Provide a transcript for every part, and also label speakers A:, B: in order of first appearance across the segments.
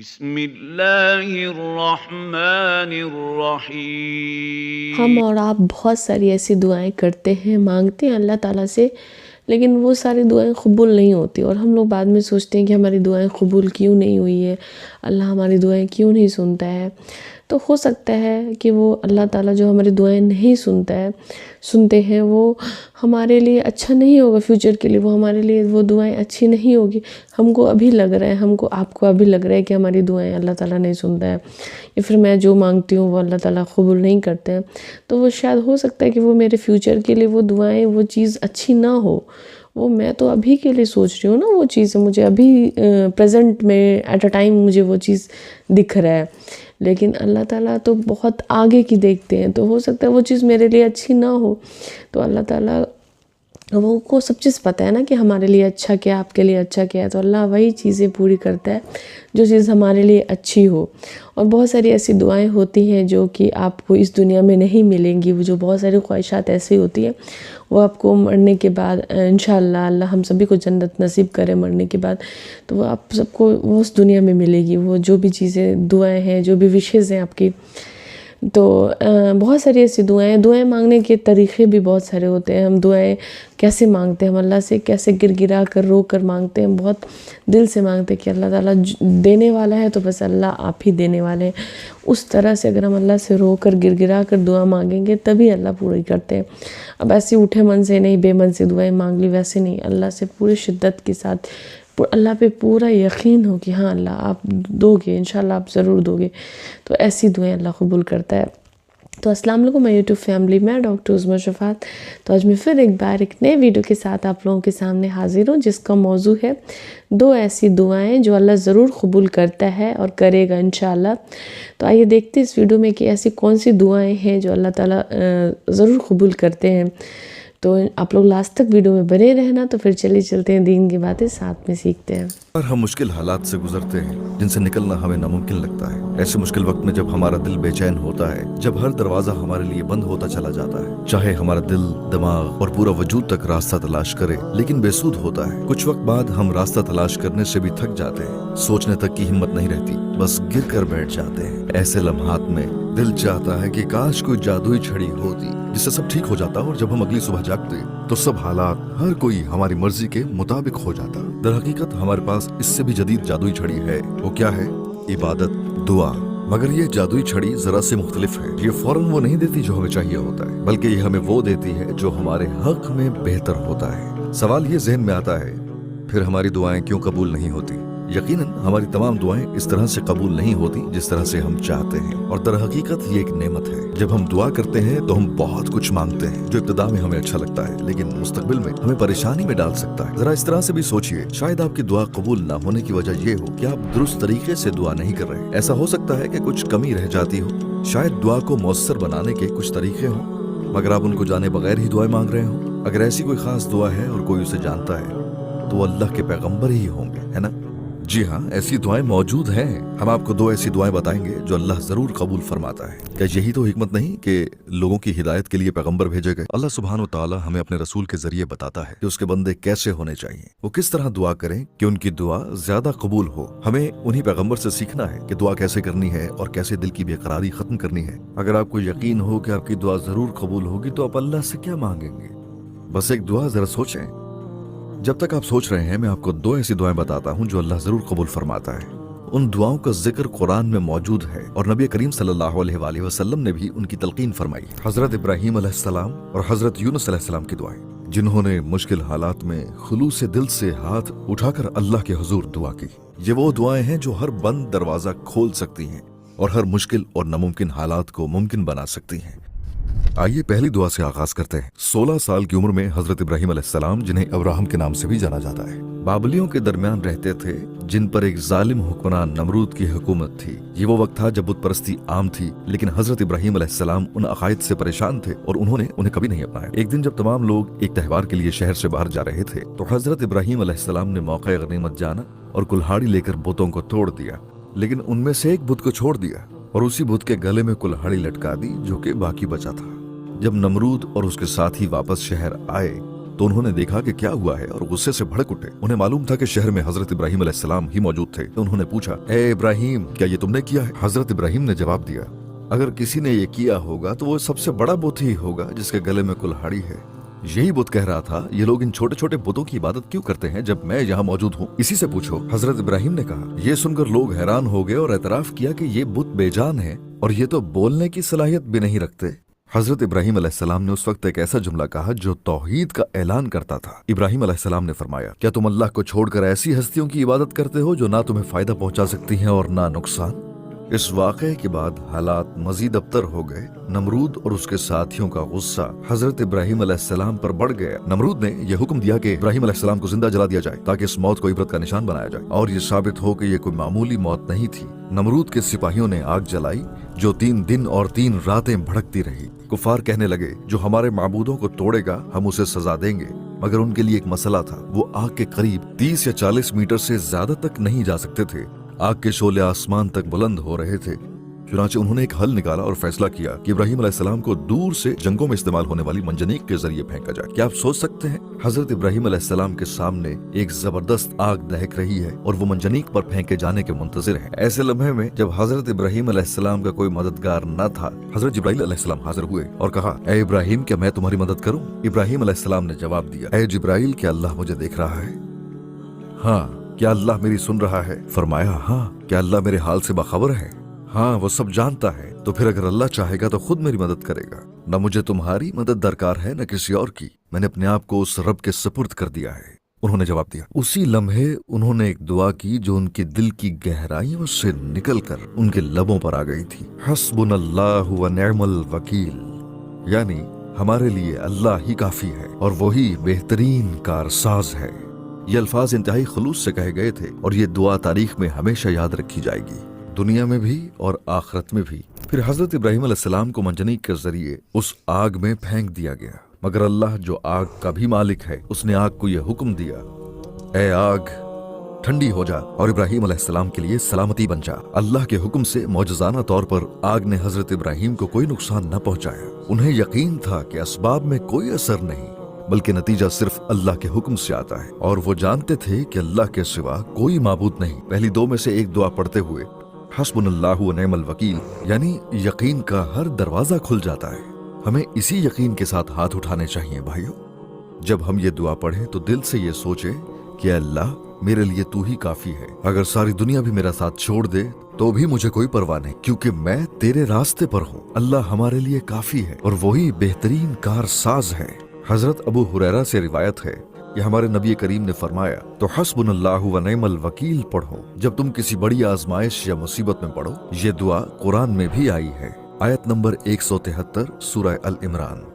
A: بسم اللہ الرحمن الرحیم۔
B: ہم اور آپ بہت ساری ایسی دعائیں کرتے ہیں، مانگتے ہیں اللہ تعالیٰ سے، لیکن وہ ساری دعائیں قبول نہیں ہوتی، اور ہم لوگ بعد میں سوچتے ہیں کہ ہماری دعائیں قبول کیوں نہیں ہوئی ہے، اللہ ہماری دعائیں کیوں نہیں سنتا ہے۔ تو ہو سکتا ہے کہ وہ اللہ تعالیٰ جو ہماری دعائیں نہیں سنتے ہیں وہ ہمارے لیے اچھا نہیں ہوگا، فیوچر کے لیے وہ ہمارے لیے وہ دعائیں اچھی نہیں ہوگی۔ ہم کو ابھی لگ رہا ہے، آپ کو ابھی لگ رہا ہے کہ ہماری دعائیں اللہ تعالیٰ نہیں سنتا ہے، یا پھر میں جو مانگتی ہوں وہ اللہ تعالیٰ قبول نہیں کرتے ہیں، تو وہ شاید ہو سکتا ہے کہ وہ میرے فیوچر کے لیے وہ دعائیں، وہ چیز اچھی نہ ہو۔ وہ میں تو ابھی کے لیے سوچ رہی ہوں نا، وہ چیز مجھے ابھی پریزنٹ میں ایٹ اے ٹائم مجھے وہ چیز دکھ رہا ہے، لیکن اللہ تعالیٰ تو بہت آگے کی دیکھتے ہیں، تو ہو سکتا ہے وہ چیز میرے لیے اچھی نہ ہو، تو اللہ تعالیٰ وہ کو سب چیز پتہ ہے نا کہ ہمارے لیے اچھا کیا، آپ کے لیے اچھا کیا ہے، تو اللہ وہی چیزیں پوری کرتا ہے جو چیز ہمارے لیے اچھی ہو۔ اور بہت ساری ایسی دعائیں ہوتی ہیں جو کہ آپ کو اس دنیا میں نہیں ملیں گی، وہ جو بہت ساری خواہشات ایسی ہوتی ہیں وہ آپ کو مرنے کے بعد انشاءاللہ اللہ ہم سبھی کو جنت نصیب کرے مرنے کے بعد، تو وہ آپ سب کو وہ اس دنیا میں ملے گی، وہ جو بھی چیزیں، دعائیں ہیں، جو بھی وشز ہیں آپ کی۔ تو بہت ساری ایسی دعائیں مانگنے کے طریقے بھی بہت سارے ہوتے ہیں۔ ہم دعائیں کیسے مانگتے ہیں، ہم اللہ سے کیسے گر گرا کر رو کر مانگتے ہیں، بہت دل سے مانگتے ہیں کہ اللہ تعالیٰ دینے والا ہے تو بس اللہ آپ ہی دینے والے ہیں۔ اس طرح سے اگر ہم اللہ سے رو کر گر گرا کر دعا مانگیں گے تبھی اللہ پوری کرتے ہیں۔ اب ایسے اٹھے من سے نہیں، بے من سے دعائیں مانگ لی، ویسے نہیں، اللہ سے پوری شدت کے ساتھ، اللہ پہ پورا یقین ہو کہ ہاں اللہ آپ دو گے، انشاءاللہ آپ ضرور دو گے، تو ایسی دعائیں اللہ قبول کرتا ہے۔ تو السلام علیکم میں یوٹیوب فیملی، میں ڈاکٹر عظمیٰ شفاعت۔ تو آج میں پھر ایک بار ایک نئے ویڈیو کے ساتھ آپ لوگوں کے سامنے حاضر ہوں، جس کا موضوع ہے 2 ایسی دعائیں جو اللہ ضرور قبول کرتا ہے اور کرے گا انشاءاللہ۔ تو آئیے دیکھتے ہیں اس ویڈیو میں کہ ایسی کون سی دعائیں ہیں جو اللہ تعالیٰ ضرور قبول کرتے ہیں۔ تو آپ لوگ لاسٹ تک ویڈیو میں بنے رہنا، تو پھر چلے چلتے ہیں دین کی باتیں ساتھ میں سیکھتے ہیں۔
C: اور ہم مشکل حالات سے گزرتے ہیں جن سے نکلنا ہمیں ناممکن لگتا ہے۔ ایسے مشکل وقت میں جب ہمارا دل بے چین ہوتا ہے، جب ہر دروازہ ہمارے لیے بند ہوتا چلا جاتا ہے، چاہے ہمارا دل، دماغ اور پورا وجود تک راستہ تلاش کرے لیکن بے سود ہوتا ہے۔ کچھ وقت بعد ہم راستہ تلاش کرنے سے بھی تھک جاتے ہیں، سوچنے تک کی ہمت نہیں رہتی، بس گر کر بیٹھ جاتے ہیں۔ ایسے لمحات میں دل چاہتا ہے کہ کاش کوئی جادوئی چھڑی ہوتی جس سے سب ٹھیک ہو جاتا، اور جب ہم اگلی صبح جاگتے تو سب حالات، ہر کوئی ہماری مرضی کے مطابق ہو جاتا۔ در حقیقت ہمارے پاس اس سے بھی جدید جادوئی چھڑی ہے۔ وہ کیا ہے؟ عبادت، دعا۔ مگر یہ جادوئی چھڑی ذرا سے مختلف ہے۔ یہ فوراً وہ نہیں دیتی جو ہمیں چاہیے ہوتا ہے، بلکہ یہ ہمیں وہ دیتی ہے جو ہمارے حق میں بہتر ہوتا ہے۔ سوال یہ ذہن میں آتا ہے، پھر ہماری دعائیں کیوں قبول نہیں ہوتی؟ یقیناً ہماری تمام دعائیں اس طرح سے قبول نہیں ہوتی جس طرح سے ہم چاہتے ہیں، اور در حقیقت یہ ایک نعمت ہے۔ جب ہم دعا کرتے ہیں تو ہم بہت کچھ مانگتے ہیں جو ابتدا میں ہمیں اچھا لگتا ہے لیکن مستقبل میں ہمیں پریشانی میں ڈال سکتا ہے۔ ذرا اس طرح سے بھی سوچئے، شاید آپ کی دعا قبول نہ ہونے کی وجہ یہ ہو کہ آپ درست طریقے سے دعا نہیں کر رہے۔ ایسا ہو سکتا ہے کہ کچھ کمی رہ جاتی ہو، شاید دعا کو مؤثر بنانے کے کچھ طریقے ہوں مگر آپ ان کو جانے بغیر ہی دعائیں مانگ رہے ہوں۔ اگر ایسی کوئی خاص دعا ہے اور کوئی اسے جانتا ہے تو وہ اللہ کے پیغمبر ہی ہوں گے، ہے نا؟ جی ہاں، ایسی دعائیں موجود ہیں۔ ہم آپ کو 2 ایسی دعائیں بتائیں گے جو اللہ ضرور قبول فرماتا ہے۔ کیا یہی تو حکمت نہیں کہ لوگوں کی ہدایت کے لیے پیغمبر بھیجے گئے؟ اللہ سبحانہ و تعالی ہمیں اپنے رسول کے ذریعے بتاتا ہے کہ اس کے بندے کیسے ہونے چاہیے، وہ کس طرح دعا کریں کہ ان کی دعا زیادہ قبول ہو۔ ہمیں انہی پیغمبر سے سیکھنا ہے کہ دعا کیسے کرنی ہے اور کیسے دل کی بے قراری ختم کرنی ہے۔ اگر آپ کو یقین ہو کہ آپ کی دعا ضرور قبول ہوگی تو آپ اللہ سے کیا مانگیں گے؟ بس ایک دعا ذرا سوچیں۔ جب تک آپ سوچ رہے ہیں میں آپ کو 2 ایسی دعائیں بتاتا ہوں جو اللہ ضرور قبول فرماتا ہے۔ ان دعاؤں کا ذکر قرآن میں موجود ہے اور نبی کریم صلی اللہ علیہ وآلہ وسلم نے بھی ان کی تلقین فرمائی۔ حضرت ابراہیم علیہ السلام اور حضرت یونس علیہ السلام کی دعائیں، جنہوں نے مشکل حالات میں خلوص دل سے ہاتھ اٹھا کر اللہ کے حضور دعا کی۔ یہ وہ دعائیں ہیں جو ہر بند دروازہ کھول سکتی ہیں اور ہر مشکل اور ناممکن حالات کو ممکن بنا سکتی ہیں۔ آئیے پہلی دعا سے آغاز کرتے ہیں۔ 16 سال کی عمر میں حضرت ابراہیم علیہ السلام، جنہیں ابراہم کے نام سے بھی جانا جاتا ہے، بابلیوں کے درمیان رہتے تھے جن پر ایک ظالم حکمران نمرود کی حکومت تھی۔ یہ وہ وقت تھا جب بت پرستی عام تھی، لیکن حضرت ابراہیم علیہ السلام ان عقائد سے پریشان تھے اور انہوں نے انہیں کبھی نہیں اپنایا۔ ایک دن جب تمام لوگ ایک تہوار کے لیے شہر سے باہر جا رہے تھے تو حضرت ابراہیم علیہ السلام نے موقع غنیمت جانا اور کلہاڑی لے کر بتوں کو توڑ دیا، لیکن ان میں سے ایک بت کو چھوڑ دیا اور اسی بت کے گلے میں کلہاڑی لٹکا دی جو کہ باقی بچا تھا۔ جب نمرود اور اس کے ساتھی واپس شہر آئے तो उन्होंने देखा कि क्या हुआ है और गुस्से से भड़क उठे। उन्हें मालूम था कि शहर में हजरत इब्राहिम अलैहिस्सलाम ही मौजूद थे। तो उन्होंने पूछा, ए इब्राहिम, क्या ये तुमने किया है? हजरत इब्राहिम ने जवाब दिया, अगर किसी ने ये किया होगा तो वो सबसे बड़ा बुत ही होगा जिसके गले में कुल्हाड़ी है। यही बुत कह रहा था, ये लोग इन छोटे छोटे बुतों की इबादत क्यों करते हैं जब मैं यहाँ मौजूद हूँ? इसी से पूछो। हजरत इब्राहिम ने कहा। ये सुनकर लोग हैरान हो गए और एतराफ किया कि ये बुत बेजान है और ये तो बोलने की सलाहियत भी नहीं रखते। हजरत इब्राहिम अलैहिस्सलाम ने उस वक्त एक ऐसा जुमला कहा जो तौहीद का ऐलान करता था। इब्राहिम अलैहिस्सलाम ने फरमाया, क्या तुम अल्लाह को छोड़कर ऐसी हस्तियों की इबादत करते हो जो ना तुम्हें फायदा पहुंचा सकती हैं और ना नुकसान? इस वाक़े के बाद हालात मजीद अबतर हो गए। नमरूद और उसके साथियों का गुस्सा हजरत इब्राहिम अलैहिस्सलाम पर बढ़ गया। नमरूद ने यह हुक्म दिया कि इब्राहिम अलैहिस्सलाम को जिंदा जला दिया जाए ताकि इस मौत को इबरत का निशान बनाया जाए और ये साबित हो कि ये कोई मामूली मौत नहीं थी। नमरूद के सिपाहियों ने आग जलाई जो 3 दिन और 3 रातें भड़कती रही। कुफार कहने लगे, जो हमारे माबूदों को तोड़ेगा हम उसे सजा देंगे, मगर उनके लिए एक मसला था। वो आग के करीब 30 या 40 मीटर से ज्यादा तक नहीं जा सकते थे। आग के शोले आसमान तक बुलंद हो रहे थे। चुनांचे उन्होंने एक हल निकाला और फैसला किया कि इब्राहिम अलैहिस्सलाम को दूर से जंगों में इस्तेमाल होने वाली मंजनीक के जरिए फेंका जाए। क्या आप सोच सकते हैं, हजरत इब्राहिम अलैहिस्सलाम के सामने एक जबरदस्त आग दहक रही है और वो मंजनीक पर फेंके जाने के मुंतजिर हैं। ऐसे लम्हे में जब हजरत इब्राहिम अलैहिस्सलाम का कोई मददगार न था, हजरत जिब्राइल अलैहिस्सलाम हाजिर हुए और कहा, ए इब्राहिम, क्या मैं तुम्हारी मदद करूं? इब्राहिम अलैहिस्सलाम ने जवाब दिया, ए जिब्राइल, क्या अल्लाह मुझे देख रहा है? हाँ। क्या अल्लाह मेरी सुन रहा है? फरमाया, हाँ। क्या अल्लाह मेरे हाल से बाखबर है? हाँ, वो सब जानता है। तो फिर अगर अल्लाह चाहेगा तो खुद मेरी मदद करेगा। न मुझे तुम्हारी मदद दरकार है न किसी और की। मैंने अपने आप को उस रब के सुपुर्द कर दिया है। उन्होंने जवाब दिया। उसी लम्हे उन्होंने एक दुआ की जो उनके दिल की गहराइयों से निकलकर उनके लबों पर आ गई थी। हस्बुनल्लाहु व निअमल वकील, यानी हमारे लिए अल्लाह ही काफी है और वही बेहतरीन कारसाज है। ये अल्फाज इंतहाई खुलूस से कहे गए थे और ये दुआ तारीख में हमेशा याद रखी जाएगी, दुनिया में भी और आखिरत में भी। फिर हजरत इब्राहिम अलैहिस्सलाम को मंजनीक के जरिए उस आग में फेंक दिया गया, मगर अल्लाह जो आग का भी मालिक है उसने आग को यह हुक्म दिया, ए आग ठंडी हो जा और इब्राहिम अलैहिस्सलाम के लिए सलामती बन जा। अल्लाह के हुक्म से मौजज़ाना तौर पर आग ने हजरत इब्राहिम को कोई नुकसान न पहुंचाया। उन्हें यकीन था कि असबाब में कोई असर नहीं बल्कि नतीजा सिर्फ अल्लाह के हुक्म से आता है और वो जानते थे कि अल्लाह के सिवा कोई माबूद नहीं। पहली 2 में से एक दुआ पढ़ते हुए हस्बुनल्लाहु व निअमल वकील, यानी यकीन का हर दरवाजा खुल जाता है। हमें इसी यकीन के साथ हाथ उठाने चाहिए भाइयों। जब हम ये दुआ पढ़ें तो दिल से ये सोचे कि अल्लाह मेरे लिए तू ही काफी है। अगर सारी दुनिया भी मेरा साथ छोड़ दे तो भी मुझे कोई परवाह नहीं, क्योंकि मैं तेरे रास्ते पर हूँ। अल्लाह हमारे लिए काफी है और वही बेहतरीन कारसाज है। हजरत अबू हुरैरा से रिवायत है कि हमारे नबी करीम ने फरमाया, तो हस्बुनल्लाहु व निअमल वकील पढ़ो जब तुम किसी बड़ी आजमाइश या मुसीबत में पढ़ो। ये दुआ कुरान में भी आई है। आयत नंबर 173 सूरह अल इमरान।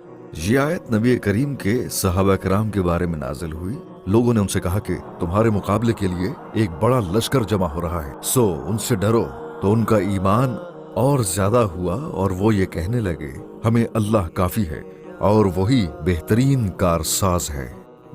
C: ये आयत नबी करीम के सहाबा किराम के बारे में नाजिल हुई। लोगों ने उनसे कहा कि तुम्हारे मुकाबले के लिए एक बड़ा लश्कर जमा हो रहा है, सो उनसे डरो। तो उनका ईमान और ज्यादा हुआ और वो ये कहने लगे, हमें अल्लाह काफी है और वही बेहतरीन कारसाज है।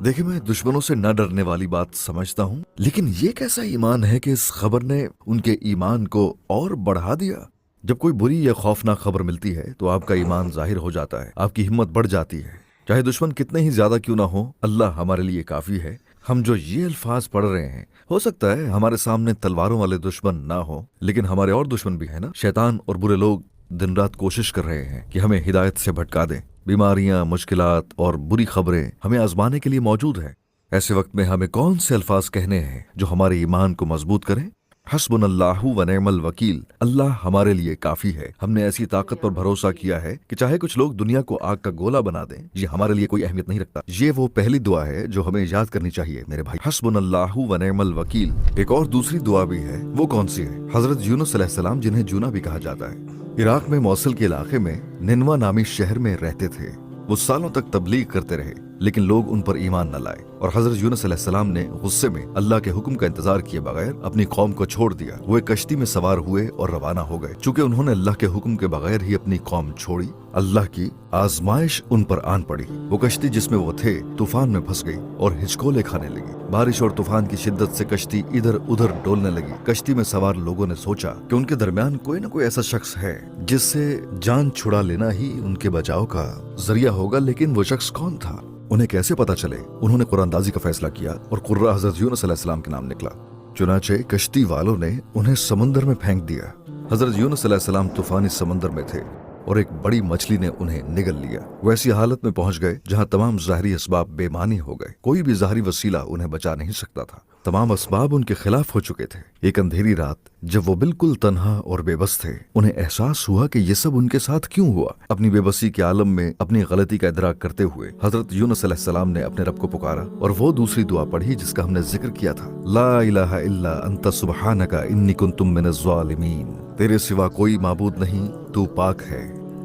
C: देखिए, मैं दुश्मनों से न डरने वाली बात समझता हूँ, लेकिन ये कैसा ईमान है कि इस खबर ने उनके ईमान को और बढ़ा दिया। जब कोई बुरी या खौफनाक खबर मिलती है तो आपका ईमान जाहिर हो जाता है, आपकी हिम्मत बढ़ जाती है। चाहे दुश्मन कितने ही ज्यादा क्यों ना हो, अल्लाह हमारे लिए काफी है। हम जो ये अल्फाज पढ़ रहे हैं, हो सकता है हमारे सामने तलवारों वाले दुश्मन ना हो, लेकिन हमारे और दुश्मन भी है ना। शैतान और बुरे लोग दिन रात कोशिश कर रहे हैं कि हमें हिदायत से भटका दें। बीमारियां, मुश्किलात और बुरी खबरें हमें आजमाने के लिए मौजूद है। ऐसे वक्त में हमें कौन से अल्फाज कहने हैं जो हमारे ईमान को मजबूत करें? हस्बुनल्लाहु व निअमल वकील, अल्लाह हमारे लिए काफी है। हमने ऐसी ताकत पर भरोसा किया है कि चाहे कुछ लोग दुनिया को आग का गोला बना दें, ये हमारे लिए कोई अहमियत नहीं रखता। ये वो पहली दुआ है जो हमें याद करनी चाहिए मेरे भाई। हस्बुनल्लाहु व निअमल वकील। एक और दूसरी दुआ भी है, वो कौन सी है? हजरत यूनुस अलैहिस्सलाम, जिन्हें जूना भी कहा जाता है, इराक में मौसल के इलाके में निनवा नामी शहर में रहते थे। वो सालों तक तबलीग करते रहे, लेकिन लोग उन पर ईमान न लाए और हजरत यूनुस अलैहिस्सलाम ने गुस्से में अल्लाह के हुक्म का इंतजार किए बगैर अपनी कौम को छोड़ दिया। वो एक कश्ती में सवार हुए और रवाना हो गए। चूंकि उन्होंने अल्लाह के हुक्म के बगैर ही अपनी कौम छोड़ी, अल्लाह की आजमाइश उन पर आन पड़ी। वो कश्ती जिसमें वो थे तूफान में फंस गई और हिचकोले खाने लगी। बारिश और तूफान की शिद्दत से कश्ती इधर उधर डोलने लगी। कश्ती में सवार लोगों ने सोचा कि उनके दरमियान कोई न कोई ऐसा शख्स है जिससे जान छुड़ा लेना ही उनके बचाव का जरिया होगा, लेकिन वो शख्स कौन था? उन्हें कैसे पता चले? उन्होंने कुरानदाजी का फैसला किया और कुर्रा हजरत यूनुस अलैहिस्सलाम के नाम निकला। चुनाचे कश्ती वालों ने उन्हें समंदर में फेंक दिया। हजरत यूनुस अलैहिस्सलाम तूफानी समंदर में थे और एक बड़ी मछली ने उन्हें निगल लिया। वैसी हालत में पहुंच गए जहां तमाम ज़ाहरी असबाब बेमानी हो गए। कोई भी ज़ाहरी वसीला उन्हें बचा नहीं सकता था। तमाम असबाब उनके खिलाफ हो चुके थे। एक अंधेरी रात जब वो बिल्कुल तन्हा और बेबस थे, उन्हें एहसास हुआ कि ये सब उनके साथ क्यों हुआ। अपनी बेबसी के आलम में अपनी गलती का इदराक करते हुए हजरत यूनुस अलैहिस्सलाम ने अपने रब को पुकारा और वो दूसरी दुआ पढ़ी जिसका हमने जिक्र किया था, ला इलाहा इल्ला अंत सुब्हानका इन्नी कुन्तु मिनज़ ज़ालिमीन। तेरे सिवा कोई माबूद नहीं, तू पाक है,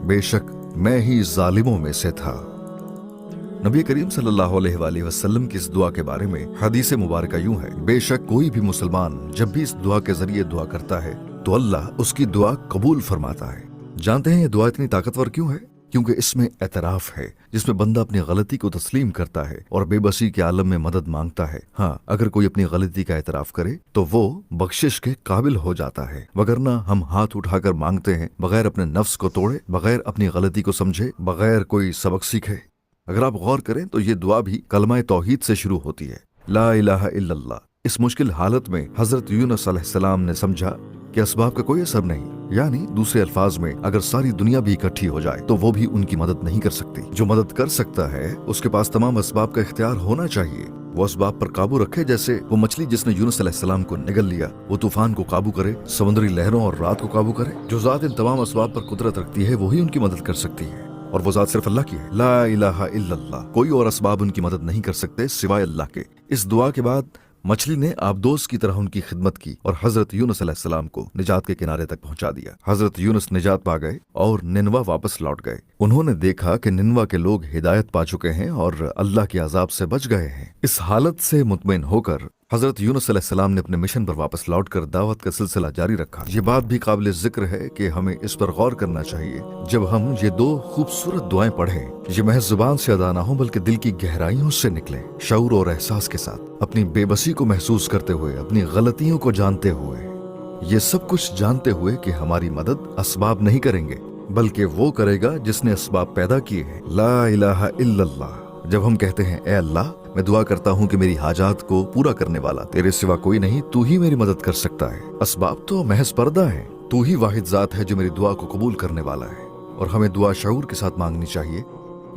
C: बेशक मैं ही जालिमों में से था। नबी करीम सल्लल्लाहु अलैहि वसल्लम की इस दुआ के बारे में हदीस मुबारक यूं है, बेशक कोई भी मुसलमान जब भी इस दुआ के जरिए दुआ करता है तो अल्लाह उसकी दुआ कबूल फरमाता है। जानते हैं ये दुआ इतनी ताकतवर क्यों है? क्योंकि इसमें एतराफ है, जिसमें बंदा अपनी गलती को तस्लीम करता है और बेबसी के आलम में मदद मांगता है। हाँ, अगर कोई अपनी गलती का एतराफ करे तो वो बख्शिश के काबिल हो जाता है, वगरना हम हाथ उठाकर मांगते हैं बगैर अपने नफ्स को तोड़े, बगैर अपनी गलती को समझे, बगैर कोई सबक सीखे। अगर आप गौर करें तो ये दुआ भी कलमा तौहीद से शुरू होती है, ला इलाहा इल्लल्लाह। इस मुश्किल हालत में हजरत यूनुस अलैहिस्सलाम ने समझा कि असबाब का कोई असर नहीं, यानी दूसरे अल्फाज में अगर सारी दुनिया भी इकट्ठी हो जाए तो वो भी उनकी मदद नहीं कर सकती। जो मदद कर सकता है उसके पास तमाम असबाब का इख्तियार होना चाहिए। वो असबाब पर काबू रखे, जैसे वो मछली जिसने यूनुस अलैहिस्सलाम को निगल लिया, वो तूफान को काबू करे, समुद्री लहरों और रात को काबू करे। जो जात इन तमाम असबाब पर कुदरत रखती है वही उनकी मदद कर सकती है, और वो जात सिर्फ अल्लाह की है। ला इलाहा इल्लल्लाह। कोई और असबाब उनकी मदद नहीं कर सकते सिवाय अल्लाह के। इस दुआ के बाद मछली ने आबदोस की तरह उनकी खिदमत की और हजरत यूनुस अलैहिस्सलाम को निजात के किनारे तक पहुंचा दिया। हजरत यूनुस निजात पा गए और निनवा वापस लौट गए। उन्होंने देखा कि निनवा के लोग हिदायत पा चुके हैं और अल्लाह के अजाब से बच गए हैं। इस हालत से मुतमईन होकर हजरत यूनुस अलैहिस्सलाम ने अपने मिशन पर वापस लौटकर दावत का सिलसिला जारी रखा। ये बात भी काबिल जिक्र है कि हमें इस पर गौर करना चाहिए, जब हम ये दो खूबसूरत दुआएं पढ़ें, ये महज जुबान से अदा ना हो बल्कि दिल की गहराइयों से निकले, शऊर और एहसास के साथ, अपनी बेबसी को महसूस करते हुए, अपनी गलतियों को जानते हुए, ये सब कुछ जानते हुए कि हमारी मदद असबाब नहीं करेंगे बल्कि वो करेगा जिसने असबाब पैदा किए हैं। ला इलाहा इल्लल्लाह। जब हम कहते हैं, ए अल्लाह, मैं दुआ करता हूँ कि मेरी हाजात को पूरा करने वाला तेरे सिवा कोई नहीं, तू ही मेरी मदद कर सकता है। असबाब तो महज पर्दा है, तू ही वाहिद जात है जो मेरी दुआ को कबूल करने वाला है। और हमें दुआ शऊर के साथ मांगनी चाहिए।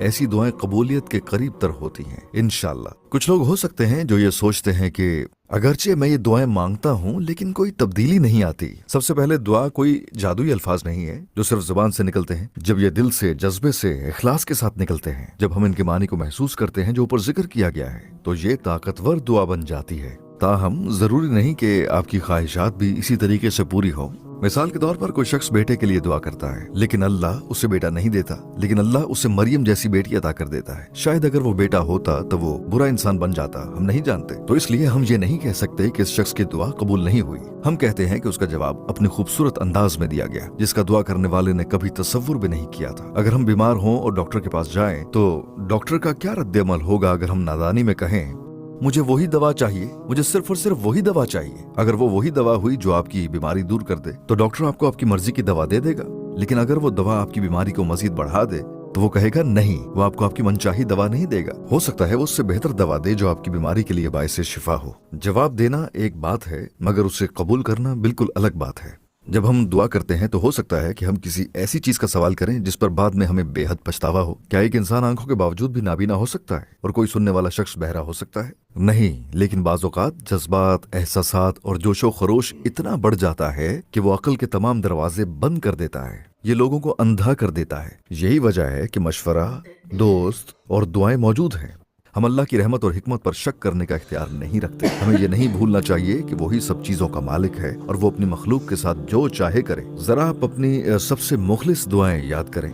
C: ऐसी दुआएं कबूलियत के करीब तर होती हैं इंशाअल्लाह। कुछ लोग हो सकते हैं जो ये सोचते हैं कि अगरचे मैं ये दुआएं मांगता हूँ लेकिन कोई तब्दीली नहीं आती। सबसे पहले दुआ कोई जादुई अल्फाज नहीं है जो सिर्फ जुबान से निकलते हैं। जब ये दिल से, जज्बे से, इखलास के साथ निकलते हैं, जब हम इनके मानी को महसूस करते हैं जो ऊपर जिक्र किया गया है, तो ये ताकतवर दुआ बन जाती है। ताहम जरूरी नहीं कि आपकी ख्वाहिशात भी इसी तरीके से पूरी हो। मिसाल के तौर पर कोई शख्स बेटे के लिए दुआ करता है लेकिन अल्लाह उसे बेटा नहीं देता, लेकिन अल्लाह उसे मरियम जैसी बेटी अता कर देता है। शायद अगर वो बेटा होता तो वो बुरा इंसान बन जाता, हम नहीं जानते। तो इसलिए हम ये नहीं कह सकते कि इस शख्स की दुआ कबूल नहीं हुई। हम कहते हैं कि उसका जवाब अपने खूबसूरत अंदाज में दिया गया, जिसका दुआ करने वाले ने कभी तसव्वुर भी नहीं किया था। अगर हम बीमार हों और डॉक्टर के पास जाएं तो डॉक्टर का क्या रद्द-ए-अमल होगा अगर हम नादानी में कहें, मुझे वही दवा चाहिए, मुझे सिर्फ और सिर्फ वही दवा चाहिए। अगर वो वही दवा हुई जो आपकी बीमारी दूर कर दे तो डॉक्टर आपको आपकी मर्जी की दवा दे देगा। लेकिन अगर वो दवा आपकी बीमारी को मजीद बढ़ा दे तो वो कहेगा नहीं, वो आपको आपकी मनचाही दवा नहीं देगा। हो सकता है वो उससे बेहतर दवा दे जो आपकी बीमारी के लिए बायसे शिफा हो। जवाब देना एक बात है मगर उसे कबूल करना बिल्कुल अलग बात है। जब हम दुआ करते हैं तो हो सकता है कि हम किसी ऐसी चीज का सवाल करें जिस पर बाद में हमें बेहद पछतावा हो। क्या एक इंसान आंखों के बावजूद भी नाबीना हो सकता है और कोई सुनने वाला शख्स बहरा हो सकता है? नहीं, लेकिन बाज़ औक़ात जज्बात, एहसासात और जोशो खरोश इतना बढ़ जाता है कि वो अक्ल के तमाम दरवाजे बंद कर देता है। ये लोगों को अंधा कर देता है। यही वजह है कि मशवरा, दोस्त और दुआएं मौजूद हैं। हम अल्लाह की रहमत और हिकमत पर शक करने का इख्तियार नहीं रखते। हमें ये नहीं भूलना चाहिए कि वही सब चीजों का मालिक है और वो अपनी मखलूक के साथ जो चाहे करे। जरा आप अपनी सबसे मुखलिस दुआएं याद करें,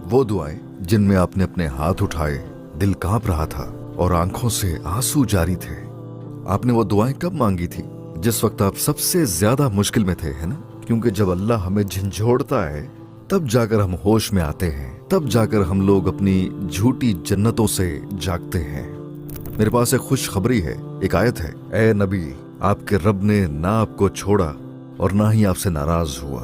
C: वो दुआएं जिनमें आपने अपने हाथ उठाए, दिल कांप रहा था और आंखों से आंसू जारी थे। आपने वो दुआएं कब मांगी थी? जिस वक्त आप सबसे ज्यादा मुश्किल में थे, है ना? क्योंकि जब अल्लाह हमें झंझोड़ता है तब जाकर हम होश में आते हैं, तब जाकर हम लोग अपनी झूठी जन्नतों से जागते हैं। मेरे पास एक खुशखबरी है, एक आयत है, ए नबी, आपके रब ने ना आपको छोड़ा और ना ही आपसे नाराज हुआ।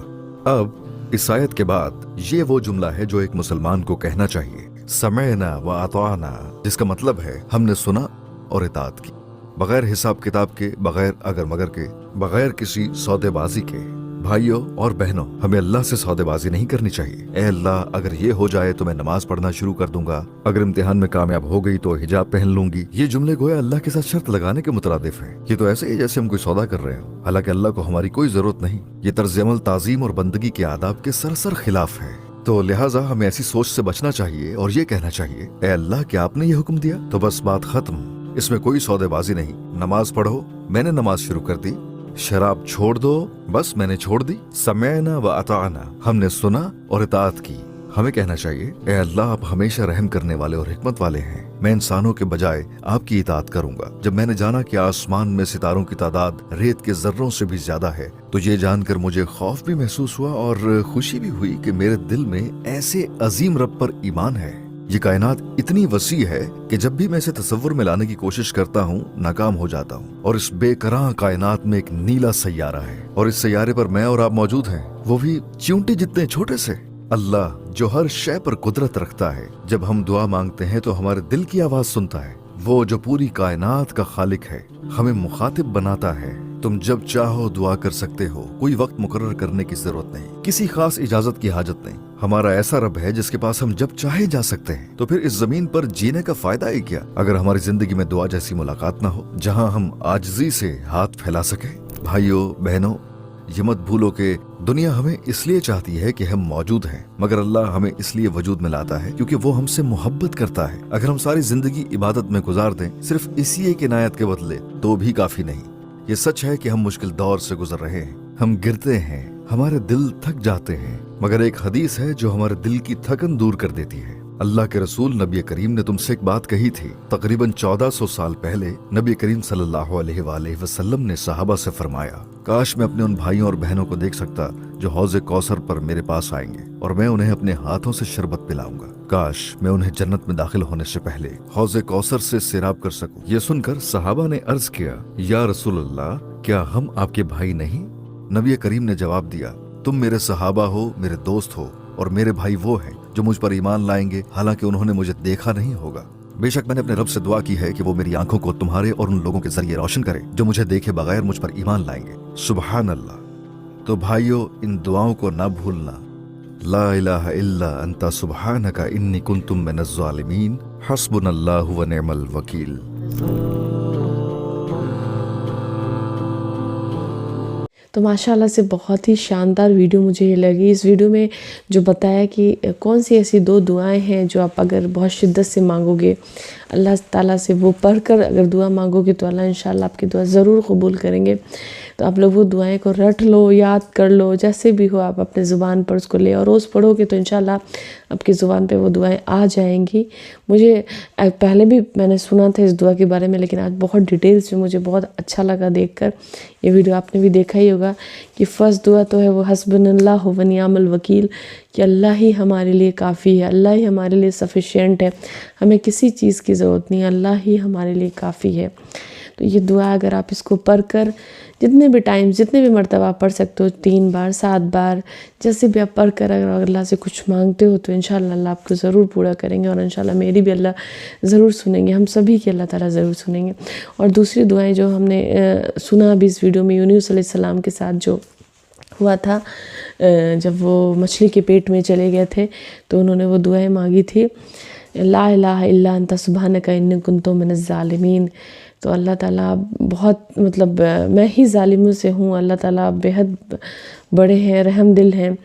C: अब इस आयत के बाद ये वो जुमला है जो एक मुसलमान को कहना चाहिए। समअना व अताअना, जिसका मतलब है हमने सुना और इताअत की, बगैर हिसाब किताब के, बगैर अगर मगर के, बगैर किसी सौदेबाजी के। भाइयों और बहनों, हमें अल्लाह से सौदेबाजी नहीं करनी चाहिए। ए अल्लाह, अगर ये हो जाए तो मैं नमाज पढ़ना शुरू कर दूंगा, अगर इम्तिहान में कामयाब हो गई तो हिजाब पहन लूंगी। ये जुमले गोया अल्लाह के साथ शर्त लगाने के मुतरादिफ हैं। ये तो ऐसे ही जैसे हम कोई सौदा कर रहे हो, हालांकि अल्लाह को हमारी कोई जरूरत नहीं। ये तर्ज अमल ताजीम और बंदगी के आदाब के सरसर खिलाफ है। तो लिहाजा हमें ऐसी सोच से बचना चाहिए और ये कहना चाहिए, ए अल्लाह, क्या आपने ये हुक्म दिया तो बस बात खत्म, इसमें कोई सौदेबाजी नहीं। नमाज पढ़ो, मैंने नमाज शुरू कर दी। शराब छोड़ दो, बस मैंने छोड़ दी। समअना व अताअना, हमने सुना और इताअत की। हमें कहना चाहिए, ए अल्लाह, आप हमेशा रहम करने वाले और हिकमत वाले हैं, मैं इंसानों के बजाय आपकी इताअत करूंगा। जब मैंने जाना कि आसमान में सितारों की तादाद रेत के जर्रों से भी ज्यादा है, तो ये जानकर मुझे खौफ भी महसूस हुआ और खुशी भी हुई कि मेरे दिल में ऐसे अजीम रब पर ईमान है। ये कायनात इतनी वसी है कि जब भी मैं इसे तसव्वुर में लाने की कोशिश करता हूँ, नाकाम हो जाता हूँ। और इस बेकरां कायनात में एक नीला सैयारा है और इस सैयारे पर मैं और आप मौजूद हैं, वो भी चींटी जितने छोटे से। अल्लाह जो हर शय पर कुदरत रखता है, जब हम दुआ मांगते हैं तो हमारे दिल की आवाज सुनता है। वो जो पूरी कायनात का खालिक है, हमें मुखातिब बनाता है। तुम जब चाहो दुआ कर सकते हो, कोई वक्त मुकर्रर करने की जरूरत नहीं, किसी खास इजाजत की हाजत नहीं। हमारा ऐसा रब है जिसके पास हम जब चाहे जा सकते हैं। तो फिर इस जमीन पर जीने का फायदा ही क्या, अगर हमारी जिंदगी में दुआ जैसी मुलाकात ना हो, जहाँ हम आजिजी से हाथ फैला सके। भाइयों बहनों, ये मत भूलो कि दुनिया हमें इसलिए चाहती है कि हम मौजूद हैं, मगर अल्लाह हमें इसलिए वजूद में लाता है क्योंकि वो हमसे मोहब्बत करता है। अगर हम सारी जिंदगी इबादत में गुजार दें सिर्फ इसी एक इनायत के बदले, तो भी काफी नहीं। ये सच है कि हम मुश्किल दौर से गुजर रहे हैं, हम गिरते हैं, हमारे दिल थक जाते हैं, मगर एक हदीस है जो हमारे दिल की थकन दूर कर देती है। अल्लाह के रसूल नबी करीम ने तुमसे एक बात कही थी। तकरीबन 1400 साल पहले नबी करीम सल्लल्लाहु अलैहि वसल्लम ने सहाबा से फरमाया, काश मैं अपने उन भाइयों और बहनों को देख सकता जो हौज़े कौसर पर मेरे पास आएंगे और मैं उन्हें अपने हाथों से शरबत पिलाऊंगा। काश मैं उन्हें जन्नत में दाखिल होने से पहले हौज़े कौसर से सैराब कर सकूं। ये सुनकर सहाबा ने अर्ज किया, या रसूल अल्लाह, क्या हम आपके भाई नहीं? नबी करीम ने जवाब दिया, तुम मेरे सहाबा हो, मेरे दोस्त हो, और मेरे भाई वो हैं जो मुझ पर ईमान लाएंगे हालांकि उन्होंने मुझे देखा नहीं होगा। बेशक मैंने अपने रब से दुआ की है कि वो मेरी आंखों को तुम्हारे और उन लोगों के जरिए रोशन करे जो मुझे देखे बगैर मुझ पर ईमान लाएंगे। सुबहान अल्लाह। तो भाइयों, इन दुआओं को ना भूलना। ला इलाहा इल्ला अंता सुबहानका इन्नी कुन्तु मिनज़ ज़ालिमीन, हस्बुनल्लाहु व निअमल वकील।
B: तो माशाल्लाह से बहुत ही शानदार वीडियो मुझे ये लगी। इस वीडियो में जो बताया कि कौन सी ऐसी 2 दुआएं हैं जो आप अगर बहुत शिद्दत से मांगोगे अल्लाह ताला से, वो पढ़कर अगर दुआ मांगोगे तो अल्लाह इंशाल्लाह आपकी दुआ ज़रूर कबूल करेंगे। तो आप लोग वो दुआएं को रट लो, याद कर लो, जैसे भी हो आप अपने ज़ुबान पर उसको ले और रोज़ पढ़ोगे तो इंशाल्लाह आपकी ज़ुबान पे वो दुआएं आ जाएंगी। मुझे पहले भी मैंने सुना था इस दुआ के बारे में, लेकिन आज बहुत डिटेल्स में मुझे बहुत अच्छा लगा देखकर। ये वीडियो आपने भी देखा ही होगा कि फ़र्स्ट दुआ तो है वो हस्बुनल्लाहु व निअमल वकील, कि अल्लाह ही हमारे लिए काफ़ी है, अल्लाह ही हमारे लिए सफिशिएंट है, हमें किसी चीज़ की ज़रूरत नहीं, अल्लाह ही हमारे लिए काफ़ी है। तो ये दुआ अगर आप इसको पढ़कर जितने भी टाइम, जितने भी मरतबा आप पढ़ सकते हो, 3 बार 7 बार, जैसे भी आप पढ़कर अगर अल्लाह से कुछ मांगते हो तो इंशाल्लाह अल्लाह आपको ज़रूर पूरा करेंगे और इंशाल्लाह मेरी भी अल्लाह ज़रूर सुनेंगे, हम सभी की अल्लाह ताला ज़रूर सुनेंगे। और दूसरी दुआएं जो हमने सुना अभी इस वीडियो में, यूनुस अलैहिस्सलाम के साथ जो हुआ था, जब वो मछली के पेट में चले गए थे तो उन्होंने वो दुआएं मांगी थी, ला इलाहा इल्ला अंता सुब्हानका इन्नी कुन्तु मिनज़ ज़ालिमीन। तो अल्लाह ताला बहुत, मतलब मैं ही ज़ालिमों से हूँ, अल्लाह ताला बेहद बड़े हैं, रहम दिल हैं।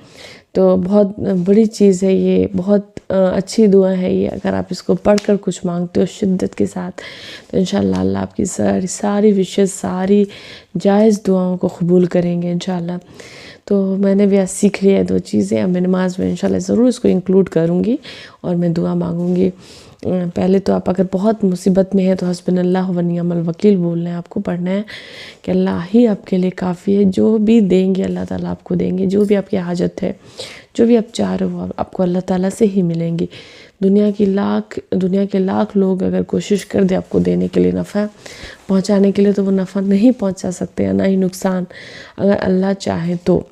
B: तो बहुत बड़ी चीज़ है ये, बहुत अच्छी दुआ है ये। अगर आप इसको पढ़कर कुछ मांगते हो शिद्दत के साथ तो इंशाल्लाह अल्लाह आपकी सारी विशेष, सारी जायज़ दुआओं को कबूल करेंगे इंशाल्लाह। तो मैंने भी आज सीख लिया 2 चीज़ें, अब मैं नमाज में इंशाल्लाह ज़रूर इसको इंक्लूड करूँगी और मैं दुआ मांगूँगी। पहले तो आप अगर बहुत मुसीबत में है तो हस्बुनल्लाहु व निअमल वकील बोलना है, आपको पढ़ना है कि अल्लाह ही आपके लिए काफ़ी है, जो भी देंगे अल्लाह ताला आपको देंगे, जो भी आपकी हाजत है, जो भी आप चाह रहे हो आपको अल्लाह ताला से ही मिलेंगी। दुनिया के लाख लोग अगर कोशिश कर दे आपको देने के लिए, नफ़ा पहुँचाने के लिए, तो वो नफ़ा नहीं पहुँचा सकते या ना ही नुकसान, अगर अल्लाह चाहे तो।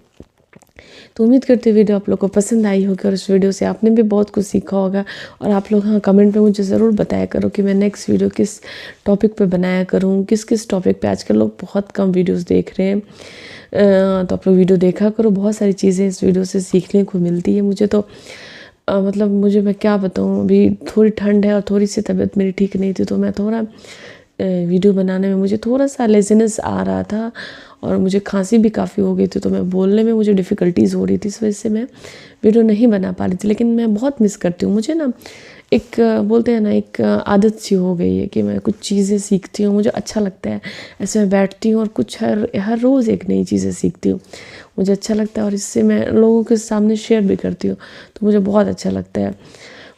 B: तो उम्मीद करती हूँ वीडियो आप लोग को पसंद आई होगी और इस वीडियो से आपने भी बहुत कुछ सीखा होगा। और आप लोग हाँ कमेंट में मुझे ज़रूर बताया करो कि मैं नेक्स्ट वीडियो किस टॉपिक पे बनाया करूँ, किस किस टॉपिक पे। आजकल लोग बहुत कम वीडियोस देख रहे हैं, तो आप लोग वीडियो देखा करो। बहुत सारी चीज़ें इस वीडियो से सीखने को मिलती है मुझे तो। मतलब मैं क्या बताऊँ, अभी थोड़ी ठंड है और थोड़ी सी तबीयत मेरी ठीक नहीं थी, तो मैं थोड़ा वीडियो बनाने में मुझे थोड़ा सा लेज़ीनेस आ रहा था और मुझे खांसी भी काफ़ी हो गई थी, तो मैं बोलने में मुझे डिफ़िकल्टीज़ हो रही थी, इस वजह से मैं वीडियो नहीं बना पा रही थी। लेकिन मैं बहुत मिस करती हूँ। मुझे ना एक बोलते हैं ना, एक आदत सी हो गई है कि मैं कुछ चीज़ें सीखती हूँ, मुझे अच्छा लगता है। ऐसे मैं बैठती हूँ और कुछ हर रोज़ एक नई चीज़ें सीखती हूँ, मुझे अच्छा लगता है और इससे मैं लोगों के सामने शेयर भी करती हूँ, तो मुझे बहुत अच्छा लगता है।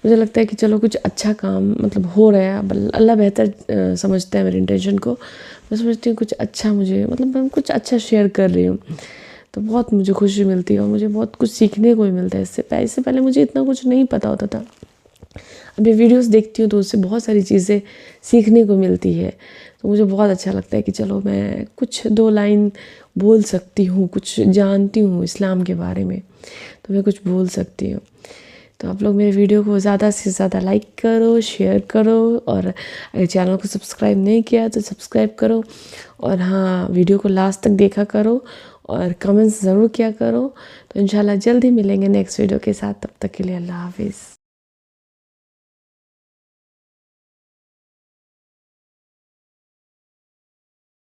B: मुझे लगता है कि चलो कुछ अच्छा काम मतलब हो रहा है। अब अल्लाह बेहतर समझता है मेरे इंटेंशन को। मैं समझती हूँ कुछ अच्छा मुझे मतलब मैं कुछ अच्छा शेयर कर रही हूँ, तो बहुत मुझे खुशी मिलती है और मुझे बहुत कुछ सीखने को भी मिलता है इससे पहले मुझे इतना कुछ नहीं पता होता था। अभी वीडियोस देखती हूँ तो उससे बहुत सारी चीज़ें सीखने को मिलती है, तो मुझे बहुत अच्छा लगता है कि चलो मैं कुछ 2 लाइन बोल सकती हूँ, कुछ जानती हूँ इस्लाम के बारे में, तो मैं कुछ बोल सकती हूँ। तो आप लोग मेरे वीडियो को ज़्यादा से ज़्यादा लाइक करो, शेयर करो और अगर चैनल को सब्सक्राइब नहीं किया तो सब्सक्राइब करो। और हाँ, वीडियो को लास्ट तक देखा करो और कमेंट्स ज़रूर किया करो। तो इंशाल्लाह जल्द ही मिलेंगे नेक्स्ट वीडियो के साथ। तब तक के लिए अल्लाह हाफिज़।